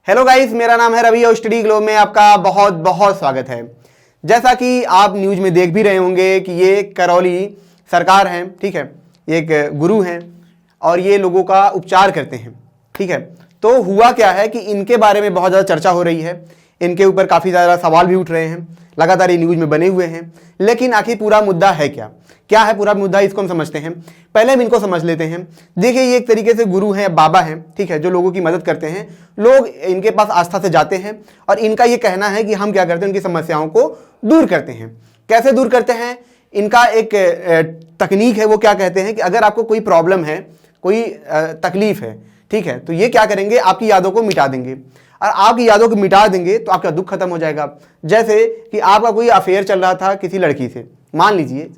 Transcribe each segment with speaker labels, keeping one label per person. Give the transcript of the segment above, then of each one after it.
Speaker 1: Hello guys, मेरा नाम है रवि और स्टडी ग्लो में आपका बहुत बहुत स्वागत है। जैसा कि आप न्यूज़ में देख भी रहे होंगे कि ये करौली सरकार है, ठीक है, ये एक गुरु हैं और ये लोगों का उपचार करते हैं, ठीक है। तो हुआ क्या है कि इनके बारे में बहुत ज़्यादा चर्चा हो रही है, इनके ऊपर काफ़ी ज़्यादा सवाल भी उठ रहे हैं, लगातार ये न्यूज़ में बने हुए हैं। लेकिन आखिर पूरा मुद्दा है क्या है पूरा मुद्दा, इसको हम समझते हैं। पहले हम इनको समझ लेते हैं। देखिए, ये एक तरीके से गुरु हैं, बाबा हैं, ठीक है, जो लोगों की मदद करते हैं। लोग इनके पास आस्था से जाते हैं और इनका ये कहना है कि हम क्या करते हैं, उनकी समस्याओं को दूर करते हैं। कैसे दूर करते हैं? इनका एक तकनीक है। वो क्या कहते हैं कि अगर आपको कोई प्रॉब्लम है, कोई तकलीफ है, ठीक है, तो ये क्या करेंगे, आपकी यादों को मिटा देंगे। और आपकी यादों को मिटा देंगे तो आपका दुख खत्म हो जाएगा। जैसे कि आपका कोई अफेयर चल रहा था किसी लड़की से, मान लीजिए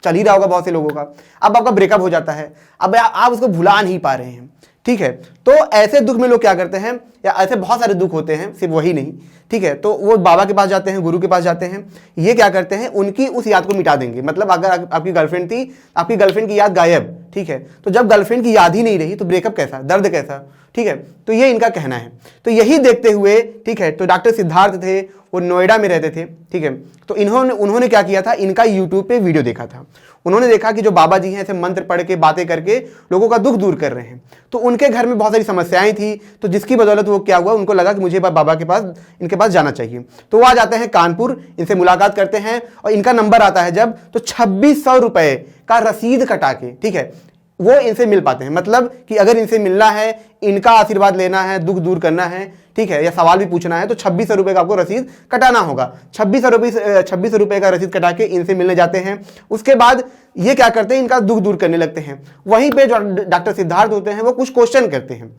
Speaker 1: चल ही रहा होगा बहुत से लोगों का, अब आपका ब्रेकअप हो जाता है, अब आप उसको भुला नहीं पा रहे हैं, ठीक है। तो ऐसे दुख में लोग क्या करते हैं, या ऐसे बहुत सारे दुख होते हैं, सिर्फ वही नहीं, ठीक है, तो वो बाबा के पास जाते हैं, गुरु के पास जाते हैं। ये क्या करते हैं, उनकी उस याद को मिटा देंगे। मतलब अगर आपकी गर्लफ्रेंड थी, आपकी गर्लफ्रेंड की याद गायब, ठीक है, तो जब गर्लफ्रेंड की याद ही नहीं रही तो ब्रेकअप कैसा, दर्द कैसा, ठीक है। तो ये इनका कहना है। तो यही देखते हुए, ठीक है, तो डॉक्टर सिद्धार्थ थे, वो नोएडा में रहते थे, ठीक है। तो उन्होंने क्या किया था, इनका यूट्यूब पे वीडियो देखा था। उन्होंने देखा कि जो बाबा जी हैं ऐसे मंत्र पढ़ के, बातें करके लोगों का दुख दूर कर रहे हैं। तो उनके घर में बहुत सारी समस्याएं थी, तो जिसकी बदौलत वो क्या हुआ, उनको लगा कि मुझे बाबा के पास, इनके पास जाना चाहिए। तो वो आ जाते हैं कानपुर, इनसे मुलाकात करते हैं और इनका नंबर आता है जब, तो 2600 रुपए का रसीद कटा के, ठीक है, वो इनसे मिल पाते हैं। मतलब कि अगर इनसे मिलना है, इनका आशीर्वाद लेना है, दुख दूर करना है, ठीक है, या सवाल भी पूछना है, तो 2600 रुपये का आपको रसीद कटाना होगा। 2600 रुपये का रसीद कटा के इनसे मिलने जाते हैं। उसके बाद ये क्या करते हैं, इनका दुख दूर करने लगते हैं। वहीं पे जो डॉक्टर सिद्धार्थ होते हैं वो कुछ क्वेश्चन करते हैं,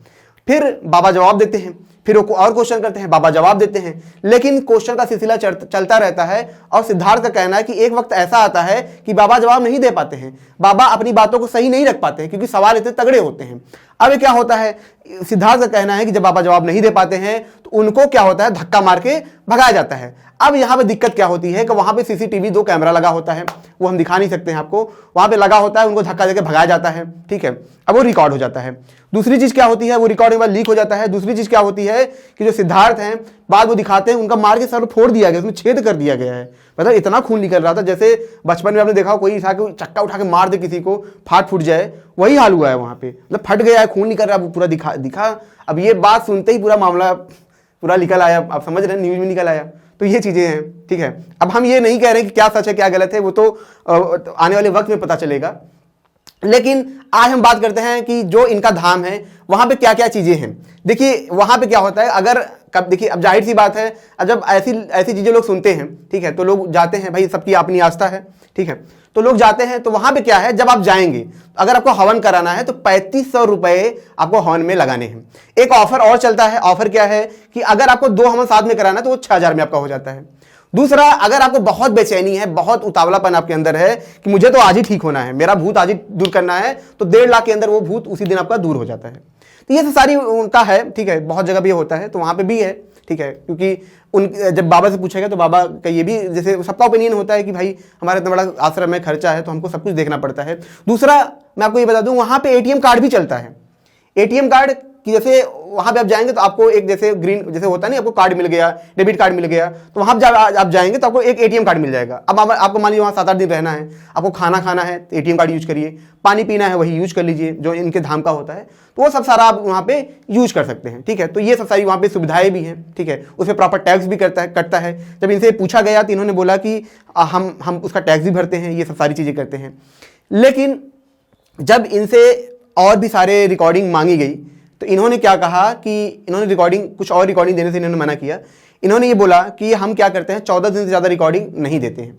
Speaker 1: फिर बाबा जवाब देते हैं, फिर वो और क्वेश्चन करते हैं, बाबा जवाब देते हैं। लेकिन क्वेश्चन का सिलसिला चलता रहता है और सिद्धार्थ का कहना है कि एक वक्त ऐसा आता है कि बाबा जवाब नहीं दे पाते हैं, बाबा अपनी बातों को सही नहीं रख पाते हैं, क्योंकि सवाल इतने तगड़े होते हैं। अब क्या होता है, सिद्धार्थ का कहना है कि जब बाबा जवाब नहीं दे पाते हैं तो उनको क्या होता है, धक्का मार के भगाया जाता है। अब यहाँ पे दिक्कत क्या होती है कि वहाँ पे सीसीटीवी 2 कैमरा लगा होता है, वो हम दिखा नहीं सकते हैं आपको, वहाँ पे लगा होता है, उनको धक्का देके भगाया जाता है, ठीक है। अब वो रिकॉर्ड हो जाता है। दूसरी चीज़ क्या होती है, वो रिकॉर्डिंग बाद लीक हो जाता है। दूसरी चीज़ क्या होती है कि जो सिद्धार्थ हैं, बाद वो दिखाते हैं उनका मार के सर फोड़ दिया गया, उसमें छेद कर दिया गया है। मतलब इतना खून निकल रहा था, जैसे बचपन में आपने देखा कोई चक्का उठा के मार दे किसी को, फाट फूट जाए, वही हाल हुआ है वहाँ पे। मतलब फट गया है, खून निकल रहा है, पूरा दिखा। अब ये बात सुनते ही पूरा मामला पूरा निकल आया, आप समझ रहे हैं, न्यूज़ में निकल आया। तो ये चीज़ें हैं, ठीक है। अब हम ये नहीं कह रहे कि क्या सच है क्या गलत है, वो तो आने वाले वक्त में पता चलेगा। लेकिन आज हम बात करते हैं कि जो इनका धाम है वहां पे क्या क्या चीजें हैं। देखिए वहां पे क्या होता है, अगर कब देखिए, अब जाहिर सी बात है, जब ऐसी चीजें लोग सुनते हैं, ठीक है, तो लोग जाते हैं, भाई सबकी अपनी आस्था है, ठीक है, तो लोग जाते हैं। तो वहां पे क्या है, जब आप जाएंगे, अगर आपको हवन कराना है तो 3500 रुपए आपको हवन में लगाने हैं। एक ऑफर और चलता है। ऑफर क्या है कि अगर आपको 2 हवन साथ में कराना है तो वो 6000 में आपका हो जाता है। दूसरा, अगर आपको बहुत बेचैनी है, बहुत उतावलापन आपके अंदर है कि मुझे तो आज ही ठीक होना है, मेरा भूत आज ही दूर करना है, तो 1.5 लाख के अंदर वो भूत उसी दिन आपका दूर हो जाता है। तो ये सारी उनका है, ठीक है, बहुत जगह भी होता है, तो वहां पे भी है, ठीक है, क्योंकि जब बाबा से पूछेगा तो बाबा का ये भी, जैसे सबका ओपिनियन होता है कि भाई हमारा इतना बड़ा आश्रम है, खर्चा है, तो हमको सब कुछ देखना पड़ता है। दूसरा, मैं आपको ये बता दूं, वहां पे ATM कार्ड भी चलता है। ATM कार्ड कि जैसे वहां पे आप जाएंगे तो आपको एक जैसे ग्रीन जैसे होता है ना, आपको कार्ड मिल गया, डेबिट कार्ड मिल गया, तो वहां जब आप जाएंगे तो आपको एक ATM कार्ड मिल जाएगा। अब आपको मान लीजिए वहां 7-8 दिन रहना है, आपको खाना खाना है तो ATM कार्ड यूज करिए, पानी पीना है वही यूज कर लीजिए जो इनके धाम का होता है, तो वो सब सारा आप वहाँ पे यूज कर सकते हैं, ठीक है। तो ये सब सारी वहाँ पे सुविधाएं भी हैं, ठीक है। उसमें प्रॉपर टैक्स भी कटता है। जब इनसे पूछा गया तो इन्होंने बोला कि हम उसका टैक्स भी भरते हैं, ये सब सारी चीज़ें करते हैं। लेकिन जब इनसे और भी सारे रिकॉर्डिंग मांगी गई तो इन्होंने क्या कहा कि इन्होंने कुछ और रिकॉर्डिंग देने से इन्होंने मना किया। इन्होंने ये बोला कि हम क्या करते हैं, 14 दिन से ज़्यादा रिकॉर्डिंग नहीं देते हैं।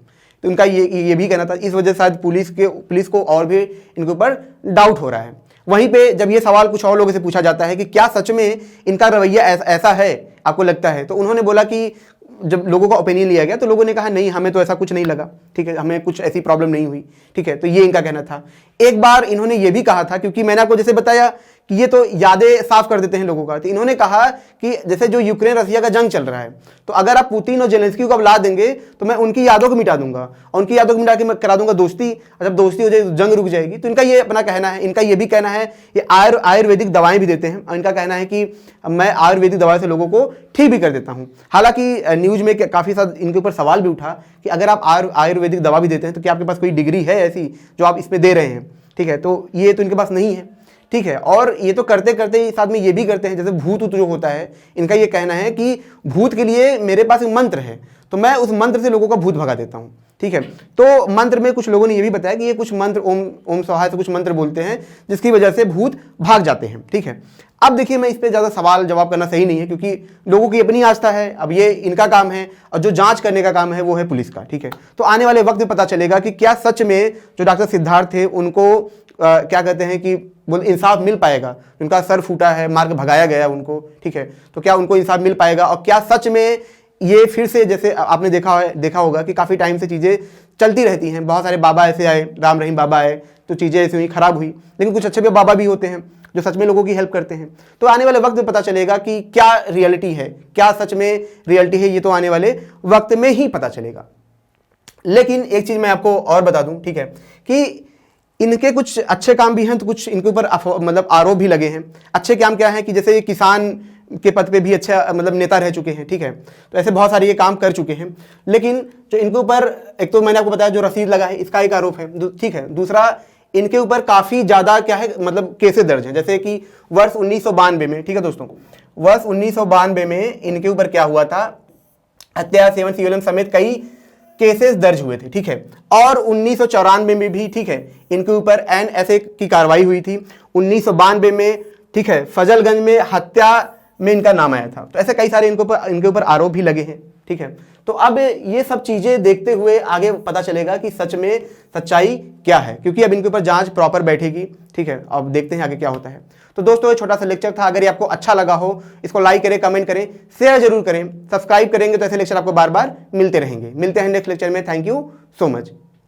Speaker 1: तो उनका ये भी कहना था। इस वजह से शायद पुलिस को और भी इनके ऊपर डाउट हो रहा है। वहीं पे जब ये सवाल कुछ और लोगों से पूछा जाता है कि क्या सच में इनका रवैया ऐसा है, आपको लगता है, तो उन्होंने बोला कि जब लोगों का ओपिनियन लिया गया तो लोगों ने कहा नहीं, हमें तो ऐसा कुछ नहीं लगा, ठीक है, हमें कुछ ऐसी प्रॉब्लम नहीं हुई, ठीक है। तो ये इनका कहना था। एक बार इन्होंने ये भी कहा था, क्योंकि मैंने आपको जैसे बताया कि ये तो यादें साफ कर देते हैं लोगों का। तो इन्होंने कहा कि जैसे जो यूक्रेन रसिया का जंग चल रहा है, तो अगर आप पुतिन और जेलेंस्की को अब ला देंगे तो मैं उनकी यादों को मिटा दूंगा, और उनकी यादों को मिटा के मैं करा दूंगा दोस्ती, और जब दोस्ती हो जाएगी तो जंग रुक जाएगी। तो इनका ये अपना कहना है। इनका ये भी कहना है, ये आयुर्वेदिक दवाएं भी देते हैं, और इनका कहना है कि मैं आयुर्वेदिक दवाई से लोगों को ठीक भी कर देता हूँ। हालांकि न्यूज में काफ़ी सारा इनके ऊपर सवाल भी उठा कि अगर आप आयुर्वेदिक दवा भी देते हैं तो क्या आपके पास कोई डिग्री है ऐसी जो आप इसमें दे रहे हैं, ठीक है। तो ये तो इनके पास नहीं है, ठीक है। और ये तो करते करते साथ में ये भी करते हैं, जैसे भूत जो होता है, इनका ये कहना है कि भूत के लिए मेरे पास एक मंत्र है, तो मैं उस मंत्र से लोगों का भूत भगा देता हूँ, ठीक है। तो मंत्र में कुछ लोगों ने ये भी बताया कि ये कुछ मंत्र ओम स्वाहा से कुछ मंत्र बोलते हैं जिसकी वजह से भूत भाग जाते हैं, ठीक है। अब देखिए, मैं इस पर ज़्यादा सवाल जवाब करना सही नहीं है, क्योंकि लोगों की अपनी आस्था है। अब ये इनका काम है, और जो जांच करने का काम है वो है पुलिस का, ठीक है। तो आने वाले वक्त में पता चलेगा कि क्या सच में जो डॉक्टर सिद्धार्थ थे उनको क्या कहते हैं कि बोल इंसाफ मिल पाएगा। उनका सर फूटा है, मार के भगाया गया उनको, ठीक है। तो क्या उनको इंसाफ मिल पाएगा, और क्या सच में ये फिर से, जैसे आपने देखा होगा कि काफ़ी टाइम से चीज़ें चलती रहती हैं, बहुत सारे बाबा ऐसे आए, राम रहीम बाबा आए, तो चीज़ें ऐसी हुई, खराब हुई, लेकिन कुछ अच्छे भी बाबा भी होते हैं जो सच में लोगों की हेल्प करते हैं। तो आने वाले वक्त में पता चलेगा कि क्या रियलिटी है, क्या सच में रियलिटी है, ये तो आने वाले वक्त में ही पता चलेगा। लेकिन एक चीज़ मैं आपको और बता दूं, ठीक है, कि इनके कुछ अच्छे काम भी हैं, तो कुछ इनके ऊपर मतलब आरोप भी लगे हैं। अच्छे काम क्या है कि जैसे ये किसान के पद पे भी अच्छा मतलब नेता रह चुके हैं, ठीक है। तो ऐसे बहुत सारे ये काम कर चुके हैं। लेकिन जो इनके ऊपर, एक तो मैंने आपको बताया जो रसीद लगा है, इसका एक आरोप है, ठीक है। दूसरा, इनके ऊपर काफ़ी ज़्यादा क्या है मतलब केसेस दर्ज हैं, जैसे कि वर्ष 1992 में, ठीक है दोस्तों, वर्ष 1992 में इनके ऊपर क्या हुआ था, हत्या, सेवन, सीवलम समेत कई केसेस दर्ज हुए थे, ठीक है। और 1994 में भी, ठीक है, इनके ऊपर NSA की कार्रवाई हुई थी। 1992 में, ठीक है, फजलगंज में हत्या में इनका नाम आया था। तो ऐसे कई सारे इनके ऊपर आरोप भी लगे हैं, ठीक है। तो अब ये सब चीज़ें देखते हुए आगे पता चलेगा कि सच में सच्चाई क्या है, क्योंकि अब इनके ऊपर जांच प्रॉपर बैठेगी, ठीक है। अब देखते हैं आगे क्या होता है। तो दोस्तों, ये छोटा सा लेक्चर था। अगर ये आपको अच्छा लगा हो, इसको लाइक करें, कमेंट करें, शेयर जरूर करें, सब्सक्राइब करेंगे तो ऐसे लेक्चर आपको बार बार मिलते रहेंगे। मिलते हैं नेक्स्ट लेक्चर में। Thank you so much.